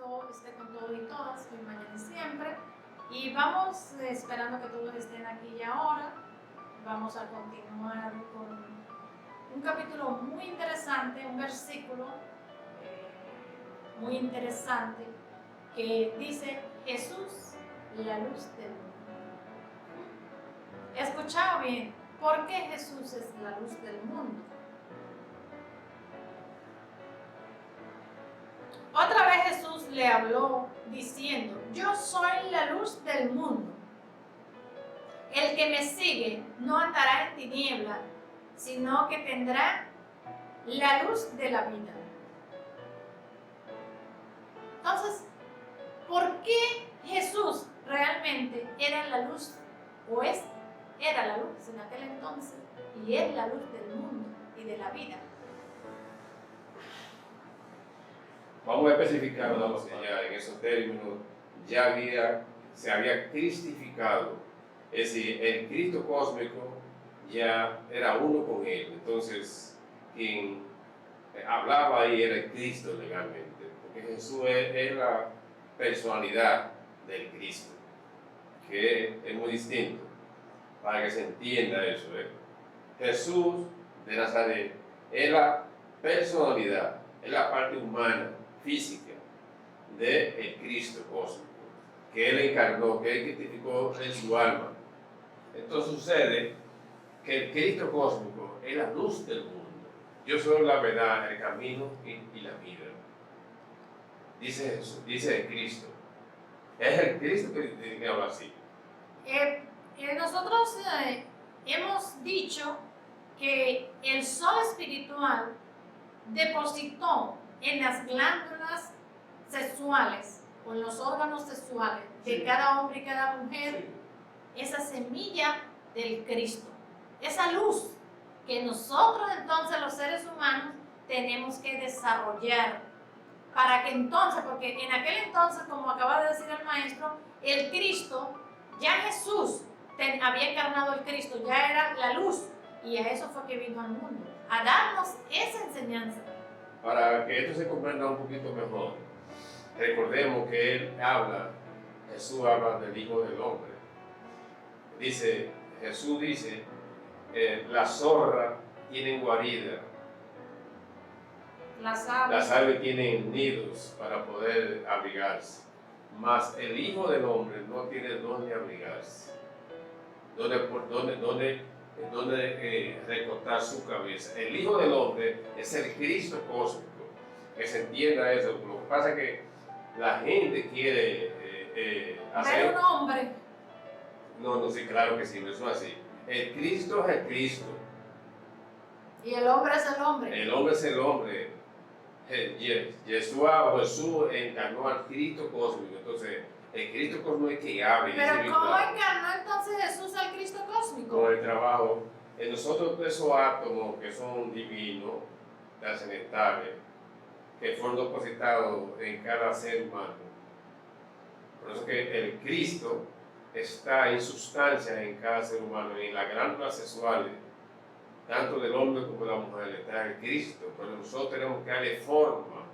Cristo esté con todos y todas, hoy, mañana y siempre. Y vamos esperando que todos estén aquí y ahora. Vamos a continuar con un capítulo muy interesante, un versículo muy interesante que dice: Jesús, la luz del mundo. Escuchado bien, ¿por qué Jesús es la luz del mundo? Otra vez Jesús le habló diciendo: yo soy la luz del mundo. El que me sigue no andará en tiniebla, sino que tendrá la luz de la vida. Entonces, ¿por qué Jesús realmente era la luz, o era la luz en aquel entonces, y es la luz del mundo y de la vida? Vamos a especificarlo ya en esos términos. Se había cristificado, es decir, el Cristo cósmico ya era uno con él. Entonces, quien hablaba ahí era el Cristo legalmente, porque Jesús es la personalidad del Cristo, que es muy distinto, para que se entienda eso. Jesús de Nazaret es la personalidad, es la parte humana, física, del Cristo cósmico, que Él encarnó, que Él cristificó en su alma. Entonces sucede que el Cristo cósmico es la luz del mundo. Yo soy la verdad, el camino y la vida. Dice Jesús, dice el Cristo. Es el Cristo que habla así. Nosotros hemos dicho que el sol espiritual depositó en las glándulas sexuales o en los órganos sexuales de cada hombre y cada mujer esa semilla del Cristo, esa luz que nosotros entonces los seres humanos tenemos que desarrollar para que entonces, porque en aquel entonces, como acaba de decir el maestro, el Cristo, ya Jesús había encarnado el Cristo, ya era la luz, y a eso fue que vino al mundo, a darnos esa enseñanza. Para que esto se comprenda un poquito mejor, recordemos que Jesús habla del Hijo del Hombre. Jesús dice, la zorra tiene guarida, las aves tienen nidos para poder abrigarse, mas el Hijo del Hombre no tiene dónde abrigarse, dónde recostar su cabeza. El Hijo del Hombre es el Cristo cósmico, que se entienda eso. Lo que pasa es que la gente quiere hacer... ¿Ver un hombre? No, sí, claro que sí, no es así. El Cristo es el Cristo. Y el hombre es el hombre. El hombre es el hombre. Jesús encarnó al Cristo cósmico. Entonces, el Cristo cósmico es que habla. Pero ¿cómo encarnó entonces Jesús al Cristo cósmico? Con el trabajo. En nosotros esos átomos que son divinos, trascendentales, que fueron depositados en cada ser humano. Por eso que el Cristo está en sustancia en cada ser humano, en las glándulas sexuales, tanto del hombre como de la mujer, está el Cristo, pero nosotros tenemos que darle forma.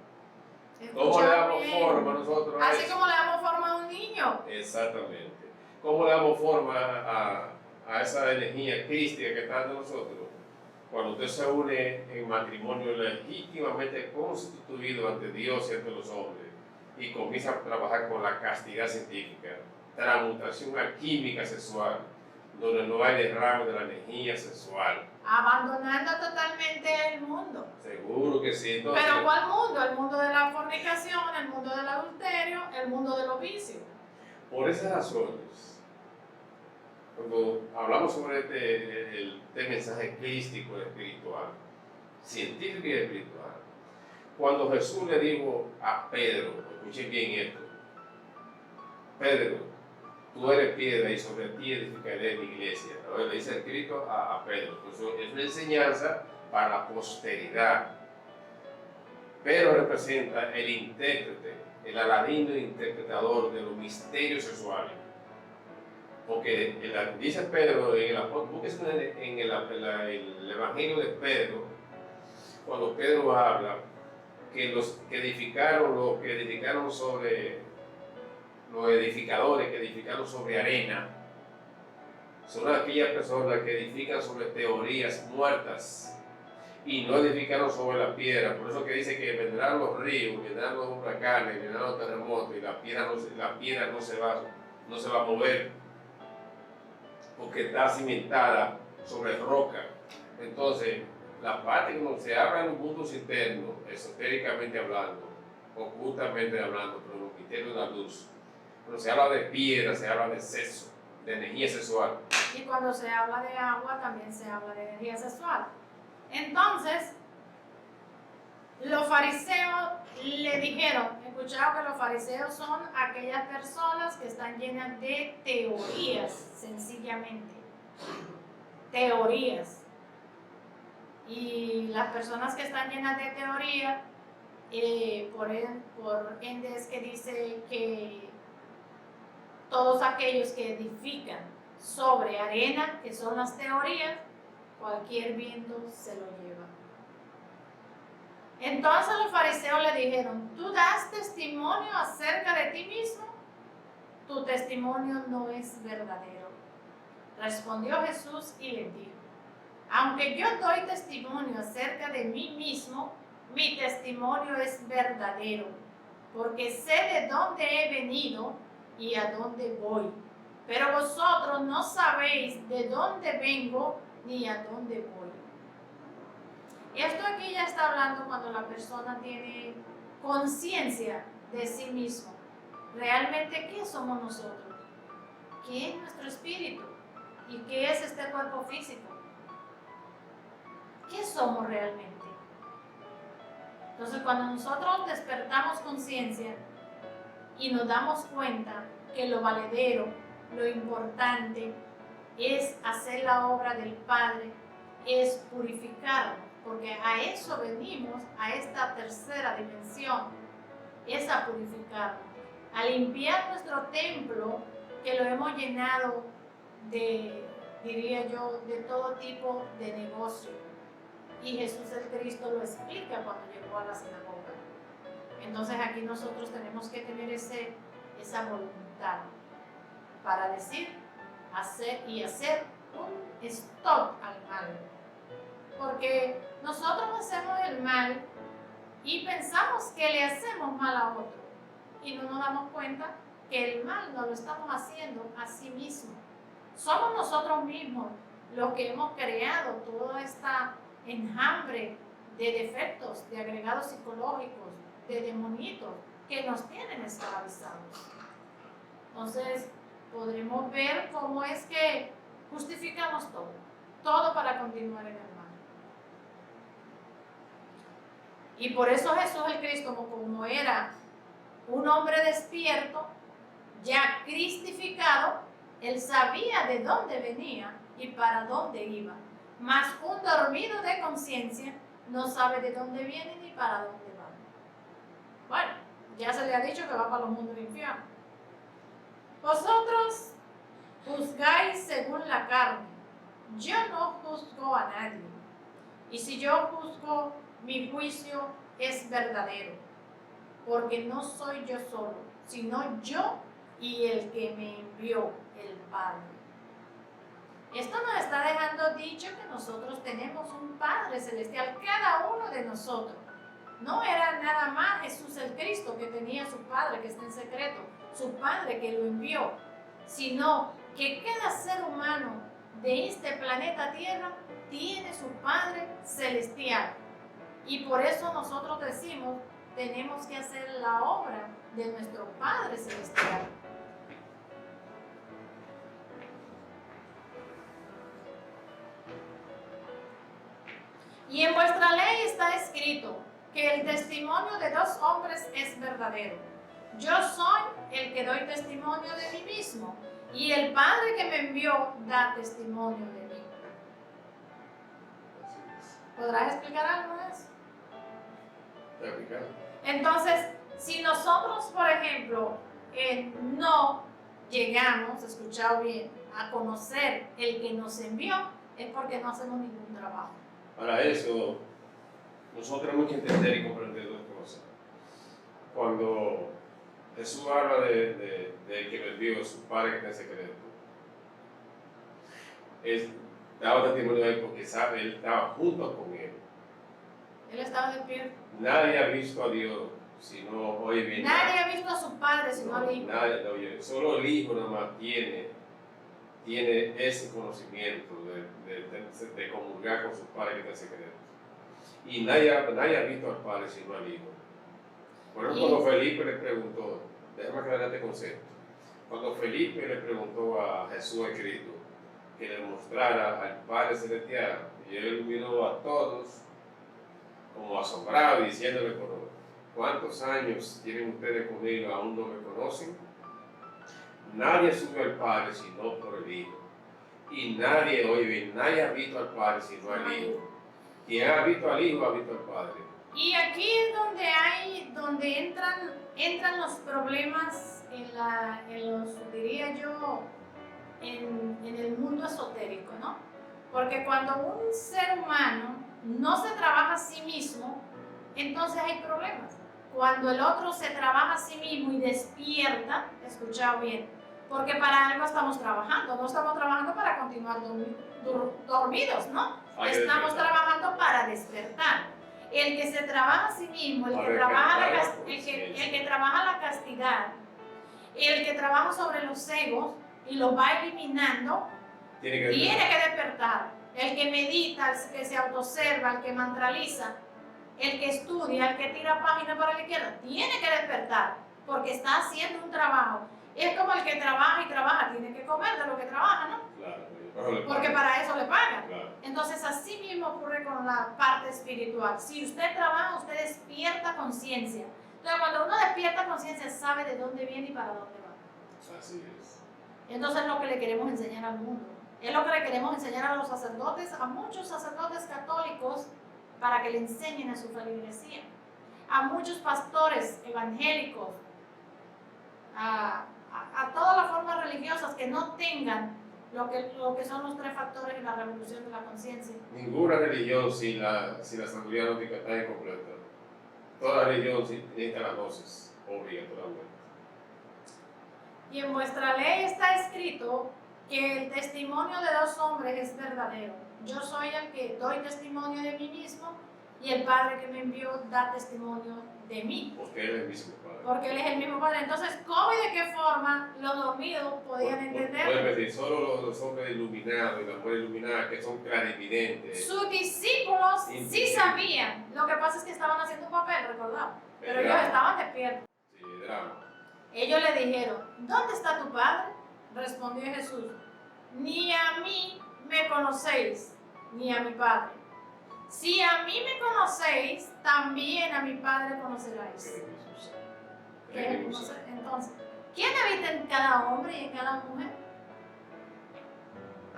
¿Cómo le damos forma nosotros a Así eso? como le damos forma a un niño. Exactamente. ¿Cómo le damos forma a esa energía crística que está en nosotros? Cuando usted se une en matrimonio legítimamente constituido ante Dios y ante los hombres y comienza a trabajar con la castidad científica, transmutación alquímica sexual, donde no hay derrame de la energía sexual. Abandonando totalmente el mundo. Seguro que sí. Entonces, ¿pero cuál mundo? El mundo de la fornicación, el mundo del adulterio, el mundo de los vicios. por esas razones, cuando hablamos sobre este mensaje crístico espiritual, científico y espiritual, cuando Jesús le dijo a Pedro, escuchen bien esto, Pedro, tú eres piedra y sobre ti edificaré mi iglesia. ¿No? Le dice el Cristo a Pedro. Entonces, es una enseñanza para la posteridad. Pedro representa el intérprete, el aladino interpretador de los misterios sexuales. Porque dice Pedro, en el Evangelio de Pedro, cuando Pedro habla que los que edificaron sobre los edificadores que edificaron sobre arena, son aquellas personas que edifican sobre teorías muertas y no edificaron sobre la piedra. Por eso que dice que vendrán los ríos, vendrán los huracanes, vendrán los terremotos y la piedra no se va a mover porque está cimentada sobre roca. Entonces, la parte que se habla en los mundos internos, esotéricamente hablando, ocultamente hablando, pero en los misterios de la luz, pero se habla de piedra, se habla de sexo, de energía sexual. Y cuando se habla de agua, también se habla de energía sexual. Entonces, los fariseos le dijeron, escuchado que los fariseos son aquellas personas que están llenas de teorías, sencillamente. Teorías. Y las personas que están llenas de teoría, por ende es que dice que todos aquellos que edifican sobre arena, que son las teorías, cualquier viento se lo lleva. Entonces los fariseos le dijeron, ¿tú das testimonio acerca de ti mismo? Tu testimonio no es verdadero. Respondió Jesús y les dijo, aunque yo doy testimonio acerca de mí mismo, mi testimonio es verdadero, porque sé de dónde he venido y a dónde voy. Pero vosotros no sabéis de dónde vengo ni a dónde voy. Esto aquí ya está hablando cuando la persona tiene conciencia de sí mismo. Realmente, ¿qué somos nosotros? ¿Qué es nuestro espíritu? ¿Y qué es este cuerpo físico? ¿Qué somos realmente? Entonces, cuando nosotros despertamos conciencia y nos damos cuenta que lo valedero, lo importante es hacer la obra del Padre, es purificarnos, porque a eso venimos, a esta tercera dimensión, es a purificarnos, a limpiar nuestro templo que lo hemos llenado de, diría yo, de todo tipo de negocio. Y Jesús el Cristo lo explica cuando llegó a la sinagoga. Entonces aquí nosotros tenemos que tener esa voluntad para decir, hacer un stop al mal. Porque nosotros hacemos el mal y pensamos que le hacemos mal a otro. Y no nos damos cuenta que el mal no lo estamos haciendo a sí mismo. Somos nosotros mismos los que hemos creado toda esta enjambre de defectos, de agregados psicológicos, de demonitos que nos tienen esclavizados. Entonces, podremos ver cómo es que justificamos todo para continuar en el mal. Y por eso Jesús el Cristo, como era un hombre despierto, ya cristificado, él sabía de dónde venía y para dónde iba. Mas un dormido de conciencia no sabe de dónde viene ni para dónde va. Bueno, ya se le ha dicho que va para los mundos del infierno. Vosotros juzgáis según la carne. Yo no juzgo a nadie. Y si yo juzgo, mi juicio es verdadero. Porque no soy yo solo, sino yo y el que me envió, el Padre. Esto nos está dejando dicho que nosotros tenemos un Padre Celestial, cada uno de nosotros. No era nada más Jesús el Cristo que tenía su Padre que está en secreto, su Padre que lo envió, sino que cada ser humano de este planeta Tierra tiene su Padre Celestial. Y por eso nosotros decimos, tenemos que hacer la obra de nuestro Padre Celestial. Y en vuestra ley está escrito que el testimonio de dos hombres es verdadero. Yo soy el que doy testimonio de mí mismo, y el Padre que me envió da testimonio de mí. ¿Podrás explicar algo de eso? Entonces, si nosotros, por ejemplo, no llegamos, escuchado bien, a conocer el que nos envió, es porque no hacemos ningún trabajo. Para eso, nosotros tenemos que entender y comprender dos cosas. cuando Jesús habla de que lo envió, su Padre que está en secreto, daba testimonio de él porque sabe, él estaba junto con él. Él estaba despierto. Nadie ha visto a Dios sino hoy bien. Nadie ha visto a su Padre sino al Hijo. Nadie, no, solo el Hijo nada más tiene ese conocimiento de comulgar con su Padre que está en secreto. Y nadie ha visto al Padre sino al Hijo. Por ejemplo, cuando Felipe le preguntó, déjame aclarar este concepto, cuando Felipe le preguntó a Jesús el Cristo que le mostrara al Padre Celestial, y él miró a todos como asombrado, diciéndole, ¿cuántos años tienen ustedes conmigo? ¿Aún no me conocen? Nadie sube al Padre sino por el Hijo. Y nadie ha visto al Padre sino al Hijo. Quien ha visto al Hijo ha visto al Padre. Y aquí es donde entran los problemas diría yo, en el mundo esotérico, ¿no? Porque cuando un ser humano no se trabaja a sí mismo, entonces hay problemas. Cuando el otro se trabaja a sí mismo y despierta, escuchado bien, porque para algo estamos trabajando, no estamos trabajando para continuar dormidos, ¿no? Estamos trabajando para despertar. El que se trabaja a sí mismo, el que trabaja la castidad, el que trabaja sobre los egos y los va eliminando, tiene que despertar. El que medita, el que se autoobserva, el que mantraliza, el que estudia, el que tira páginas para la izquierda, tiene que despertar porque está haciendo un trabajo. Es como el que trabaja y trabaja, tiene que comer de lo que trabaja, ¿no? Claro, porque para eso le pagan. Claro. Entonces, así mismo ocurre con la parte espiritual. Si usted trabaja, usted despierta conciencia. Entonces, cuando uno despierta conciencia, sabe de dónde viene y para dónde va. Así es. Entonces, es lo que le queremos enseñar al mundo. Es lo que le queremos enseñar a los sacerdotes, a muchos sacerdotes católicos, para que le enseñen a su feligresía. A muchos pastores evangélicos, a todas las formas religiosas que no tengan lo que son los tres factores de la revolución de la conciencia. Ninguna religión sin la sabiduría gnóstica está incompleta. Toda religión necesita las dosis, obligatoriamente. Y en vuestra ley está escrito que el testimonio de dos hombres es verdadero. Yo soy el que doy testimonio de mí mismo y el Padre que me envió da testimonio de mí. Porque Él es el mismo Padre. Porque Él es el mismo Padre. Entonces, ¿cómo y de qué forma los dormidos podían entender? Pueden decir, solo los hombres iluminados y las mujeres iluminadas que son clarividentes. Sus discípulos sí sabían. Lo que pasa es que estaban haciendo un papel, recordado. Pero ellos estaban despiertos. Sí, drama. Ellos le dijeron, ¿dónde está tu Padre? Respondió Jesús, ni a mí me conocéis, ni a mi Padre. Si a mí me conocéis, también a mi Padre conoceráis. Entonces, ¿quién habita en cada hombre y en cada mujer?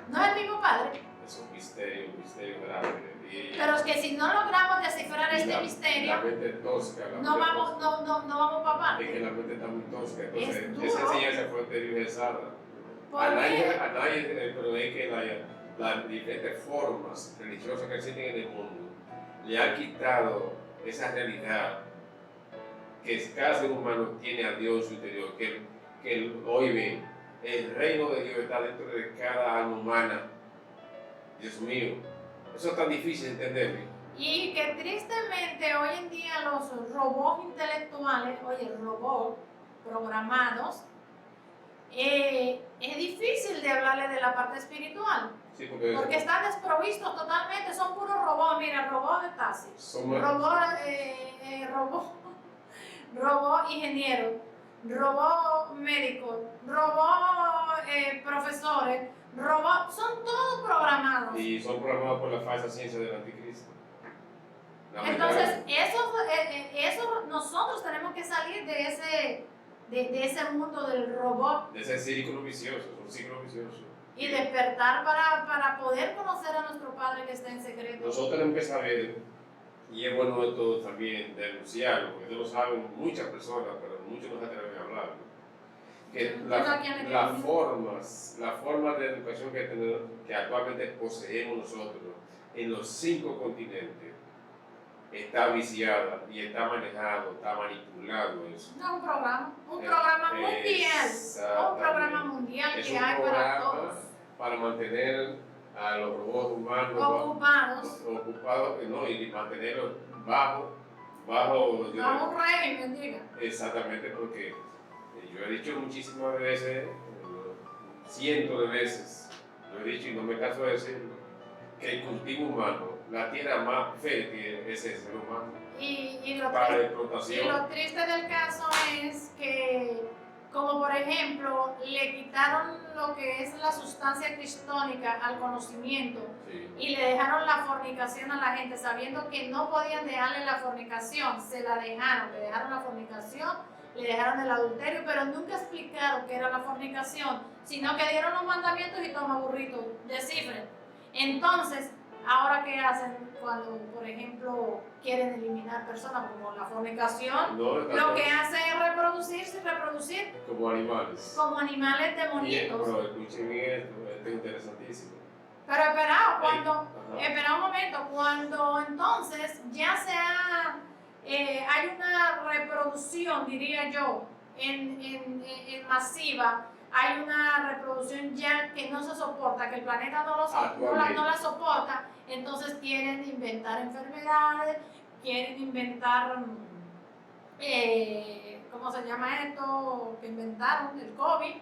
¿No es el mismo Padre? Es un misterio grande. Pero es que si no logramos descifrar este misterio, la mente tosca, no vamos para parte. Es que la mente está muy tosca, entonces es esa enseñanza fue tergiversada. A nadie, pero es que las diferentes formas religiosas que existen en el mundo le han quitado esa realidad que cada ser humano tiene a Dios en su interior, que hoy ven, el reino de Dios está dentro de cada alma humana. Dios mío, eso es tan difícil de entender. Y que tristemente hoy en día los robots intelectuales, robots programados, es difícil de hablarle de la parte espiritual. Sí, porque están desprovistos totalmente, son puros robots. Mira, robot de taxi, robot ingeniero, robot médico, robot profesores, son todos programados. Y son programados por la falsa ciencia del anticristo. Entonces, eso nosotros tenemos que salir de ese mundo del robot. De ese círculo vicioso, es un ciclo vicioso. Y despertar para poder conocer a nuestro Padre que está en secreto. Nosotros tenemos que saber, y es bueno esto también denunciarlo, porque esto lo saben muchas personas, pero muchos no se atreven a hablarlo, que las formas de educación que actualmente poseemos nosotros en los 5 continentes está viciada y está manejado, está manipulado eso. No, un programa mundial, un programa mundial es que un hay para todos. Para mantener a los robots humanos ocupados no, y mantenerlos bajo un régimen, diga. Exactamente, porque yo he dicho muchísimas veces, cientos de veces, lo he dicho y no me canso de decirlo, que el cultivo humano, la tierra más fértil es el ser humano. Y para la explotación. Y lo triste del caso es que, como por ejemplo, le quitaron lo que es la sustancia cristónica al conocimiento, sí, y le dejaron la fornicación a la gente, sabiendo que no podían dejarle la fornicación, se la dejaron, le dejaron la fornicación, le dejaron el adulterio, pero nunca explicaron qué era la fornicación, sino que dieron los mandamientos y toma burrito, descifren. Entonces, ahora qué hacen cuando, por ejemplo, quieren eliminar personas como la fornicación, lo que hace es reproducirse y reproducir como animales. Como animales demonitos. Pero escuchen bien esto es interesantísimo. Pero espera un momento, cuando entonces ya sea hay una reproducción, diría yo, en masiva, hay una reproducción ya que no se soporta, que el planeta no la soporta, entonces quieren inventar enfermedades, quieren inventar, ¿cómo se llama esto? Que inventaron, el COVID,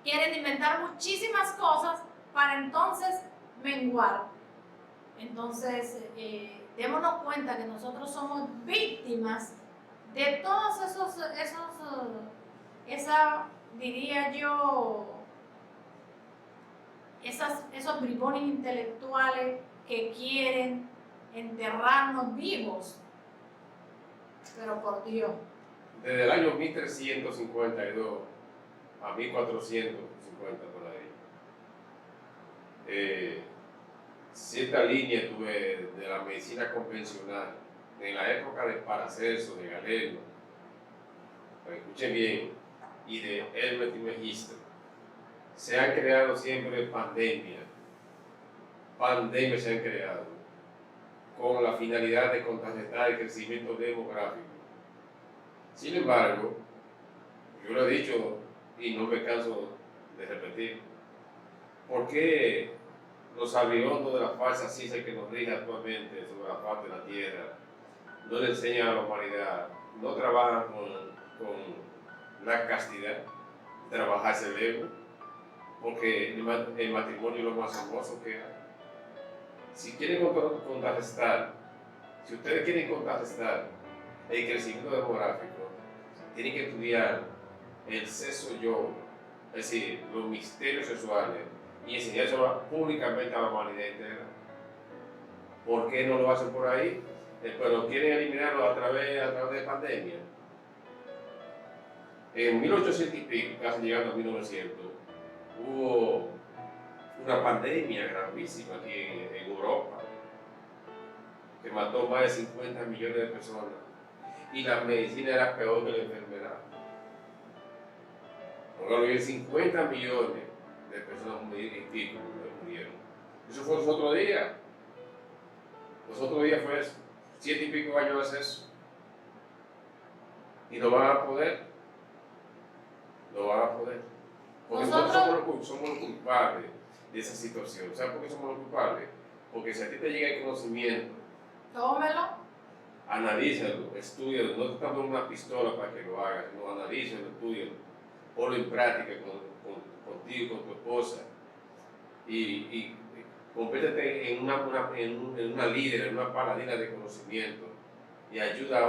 quieren inventar muchísimas cosas para entonces menguar. Entonces, démonos cuenta que nosotros somos víctimas de todos diría yo, esos bribones intelectuales que quieren enterrarnos vivos. Pero por Dios. Desde el año 1352 a 1450 por ahí, cierta línea tuve de la medicina convencional, en la época de Paracelso, de Galeno, escuchen bien, y de Herbert y Magister, se han creado siempre pandemias se han creado con la finalidad de contrarrestar el crecimiento demográfico. Sin embargo, yo lo he dicho y no me canso de repetir, ¿por qué los sabiondos de la falsa ciencia que nos rige actualmente sobre la faz de la Tierra no le enseñan a la humanidad, no trabajan con la castidad, trabajarse el ego? Porque el matrimonio es lo más hermoso que hay. Si quieren contrarrestar, si ustedes quieren contrarrestar el crecimiento demográfico, tienen que estudiar el sexo yo, es decir, los misterios sexuales, y enseñárselo públicamente a la humanidad entera. ¿Por qué no lo hacen por ahí? Pero quieren eliminarlo a través de pandemia. En 1800 y pico, casi llegando a 1900, hubo una pandemia gravísima aquí en Europa que mató más de 50 millones de personas y la medicina era peor que la enfermedad. Porque 50 millones de personas murieron. Eso fue los otros días. Los otros días fue eso. 7 y pico años es eso. Y no van a poder. No van a poder. Porque nosotros somos los culpables de esa situación. ¿Sabes por qué somos los culpables? Porque si a ti te llega el conocimiento, tómelo, analízalo, estúdialo, no te estamos dando una pistola para que lo hagas, no, analízalo, estúdialo, ponlo en práctica contigo, con tu esposa y conviértete en una líder, en una paladina de conocimiento y ayuda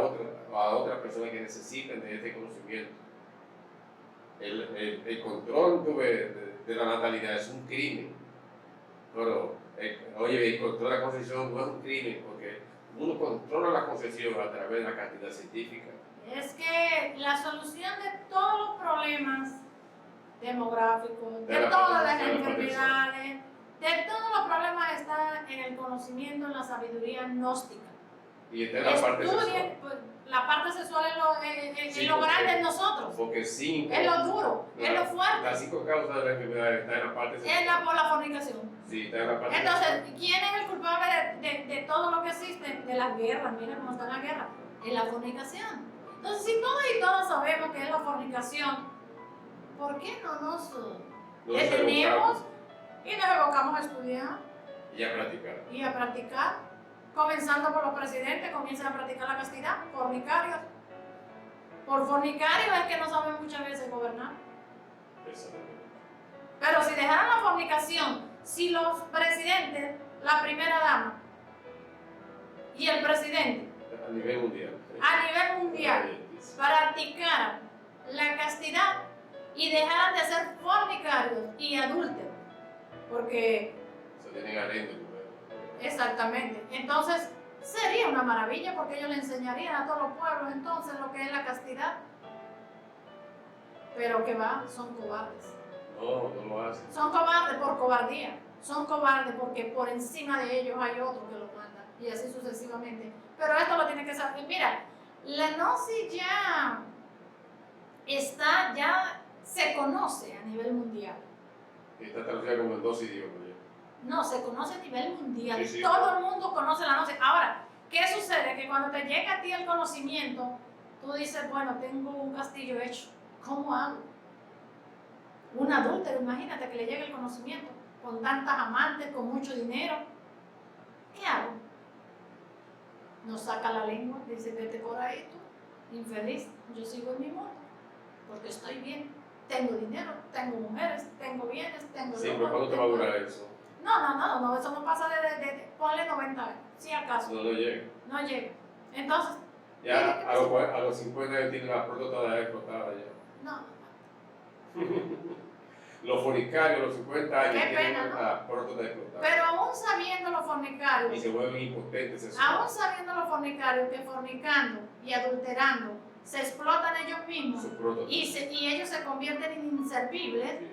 a otras personas que necesitan de este conocimiento. El control de la natalidad es un crimen, pero el control de la concepción no es un crimen porque uno controla la concepción a través de la cantidad científica. Es que la solución de todos los problemas demográficos, de todas las enfermedades, de todos los problemas está en el conocimiento, en la sabiduría gnóstica. Y está en la parte sexual. Estudien, pues, la parte sexual es Sí, lo porque- grande en nosotros, Porque 5. es lo duro, es lo fuerte, Las 5 causas de la enfermedad están en la parte sexual. por la fornicación. Sí, está en la parte Entonces, sexual. ¿quién es el culpable de todo lo que existe? De las guerras, mira cómo está la guerra, es la fornicación. Entonces, si todos y todas sabemos que es la fornicación, ¿por qué no nos No se detenemos busca y nos evocamos a estudiar y a practicar. y a practicar? Comenzando por los presidentes, comiencen a practicar la castidad, fornicarios. Por fornicarios es que no saben muchas veces gobernar. Exactamente. Pero si dejaran la fornicación, si los presidentes, la primera dama y el presidente A nivel mundial. a nivel mundial practicaran la castidad y dejaran de ser fornicarios y adúlteros, porque Se tienen arrendo. exactamente, entonces sería una maravilla porque ellos le enseñarían a todos los pueblos entonces lo que es la castidad, pero que va, son cobardes. No, no lo hacen. Son cobardes por cobardía, son cobardes porque por encima de ellos hay otro que lo manda y así sucesivamente. Pero esto lo tiene que saber. Mira, la gnosis ya se conoce a nivel mundial. Y está traducida como en 2 idiomas. No, se conoce a nivel mundial. Sí, sí. Todo el mundo conoce la gnosis. Ahora, ¿qué sucede? Que cuando te llega a ti el conocimiento, tú dices, bueno, tengo un castillo hecho. ¿Cómo hago? Un adúltero, imagínate que le llegue el conocimiento con tantas amantes, con mucho dinero. ¿Qué hago? No saca la lengua, dice, vete por ahí tú, infeliz. Yo sigo en mi mundo, porque estoy bien. Tengo dinero, tengo mujeres, tengo bienes, tengo... Sí, lujos, pero ¿cuándo te va a tengo- durar eso? No, eso no pasa ponle 90 años, si acaso, No llega. no llega. Entonces, Ya a los 50 ya tiene la próstata ya explotada ya. no, Los fornicarios a los 50 años Qué tienen pena, ¿no? la próstata explotada. pero aún sabiendo los Y fornicarios, se vuelven impotentes aún sexualmente. sabiendo los fornicarios que fornicando y adulterando se explotan ellos mismos Su próstata. y ellos se convierten en inservibles, Sí,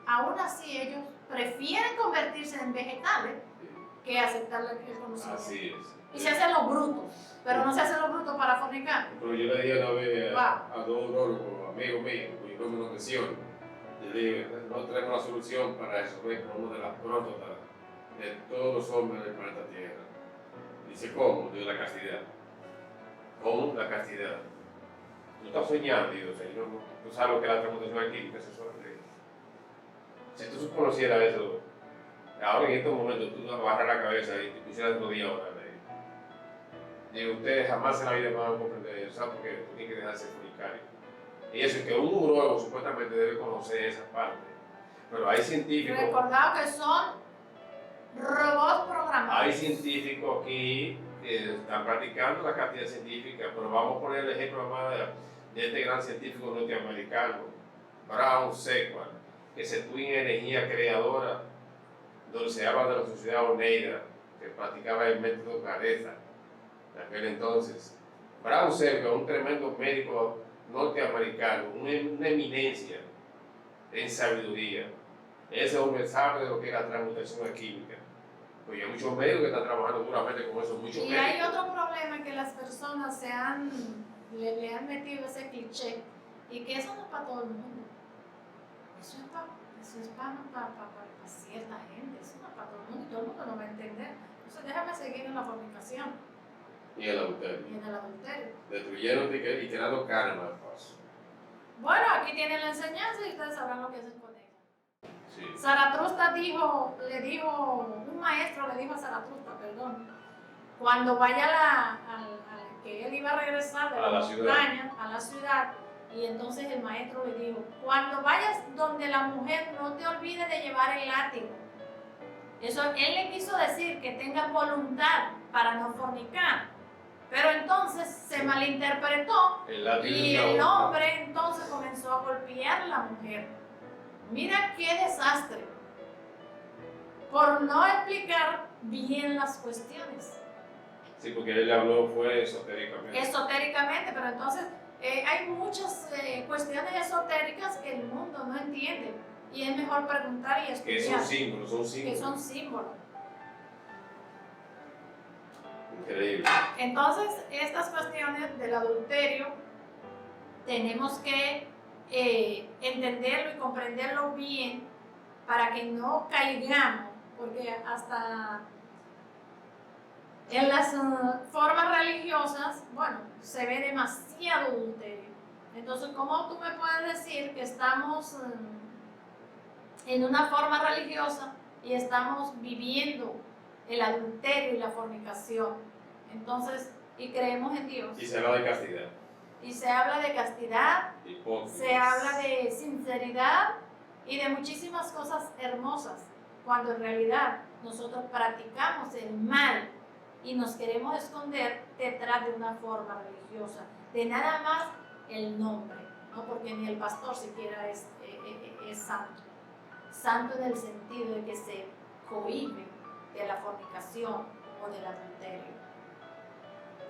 aún así ellos prefieren convertirse en vegetales sí. que aceptar el conocimiento. Así es. Y se hacen los brutos, pero no se hacen los brutos para fornicar. Pero yo le dije una vez Wow. a dos urólogos, amigos míos, cuyo nombre no menciono, yo le dije, no tenemos la solución para resolver el problema de las próstatas de todos los hombres del planeta Tierra. Dice, ¿cómo? Digo, la castidad. ¿Cómo? La castidad. Tú estás soñando, digo, Señor, tú sabes lo que es la transmutación química sexual. Si tú conocieras eso, ahora en estos momentos tú bajas la cabeza y te pusieras otro día ahora. Digo, ustedes jamás en la vida van a comprender eso, ¿sabes? Porque tú tienes que dejarse fornicario. Y eso es que un urólogo supuestamente debe conocer esa parte. Pero hay científicos, Recordad que son robots programados. hay científicos aquí que están practicando la castidad científica, pero vamos a poner el ejemplo más de este gran científico norteamericano, Brown Sequard, que se estudia en energía creadora, donde se habla de la sociedad Oneida, que practicaba el método Careza en aquel entonces. Brown Sequard, un tremendo médico norteamericano, una eminencia en sabiduría. Ese hombre sabe de lo que es la transmutación química. Pues hay muchos médicos que están trabajando duramente con eso, muchos Y médicos. hay otro problema que las personas le han metido ese cliché y que eso no es para todo el mundo. Eso es para cierta gente, eso no es para todo el mundo y todo el mundo lo va a entender. Entonces déjame seguir en la fornicación Y el adulterio. y en el adulterio. Destruyendo y creando karma al paso. Bueno, aquí tienen la enseñanza y ustedes sabrán lo que hacen con ella. Sí. Zaratustra un maestro le dijo a Zaratustra, perdón, cuando vaya que él iba a regresar de A la la ciudad. montaña a la ciudad, y entonces el maestro le dijo, cuando vayas donde la mujer no te olvides de llevar el látigo. Eso él le quiso decir que tenga voluntad para no fornicar, pero entonces se malinterpretó El látigo y es el la hombre entonces comenzó a golpear a la mujer. Mira qué desastre, por no explicar bien las cuestiones, Sí, porque él habló fue esotéricamente. esotéricamente, pero entonces hay muchas cuestiones esotéricas que el mundo no entiende y es mejor preguntar y Que estudiar, son símbolos, son símbolos. que son símbolos. Increíble. Entonces, estas cuestiones del adulterio tenemos que entenderlo y comprenderlo bien para que no caigamos, porque hasta en las formas religiosas, bueno, se ve demasiado adulterio. Entonces, ¿cómo tú me puedes decir que estamos en una forma religiosa y estamos viviendo el adulterio y la fornicación? Entonces, y creemos en Dios. Y se habla de castidad. Y se habla de castidad, Hipócritas. se habla de sinceridad y de muchísimas cosas hermosas, cuando en realidad nosotros practicamos el mal y nos queremos esconder detrás de una forma religiosa, de nada más el nombre, ¿no? Porque ni el pastor siquiera es santo. Santo en el sentido de que se cohíbe de la fornicación o del adulterio.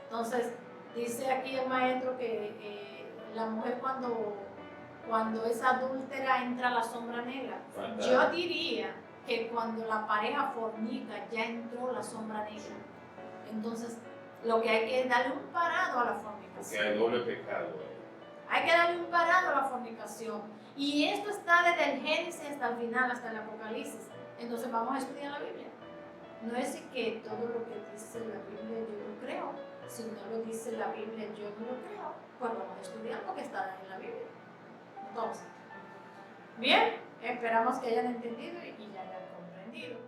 Entonces, dice aquí el maestro que la mujer cuando es adúltera entra a la sombra negra. Fantástico. Yo diría que cuando la pareja fornica ya entró la sombra negra. Entonces, lo que hay que es darle un parado a la Porque fornicación. hay doble pecado. Hay que darle un parado a la fornicación. Y esto está desde el Génesis hasta el final, hasta el Apocalipsis. Entonces vamos a estudiar la Biblia. No es que todo lo que dice la Biblia yo lo creo. Si no lo dice la Biblia yo no lo creo. Pues vamos a estudiar lo que está en la Biblia. Entonces, bien, esperamos que hayan entendido y ya hayan comprendido.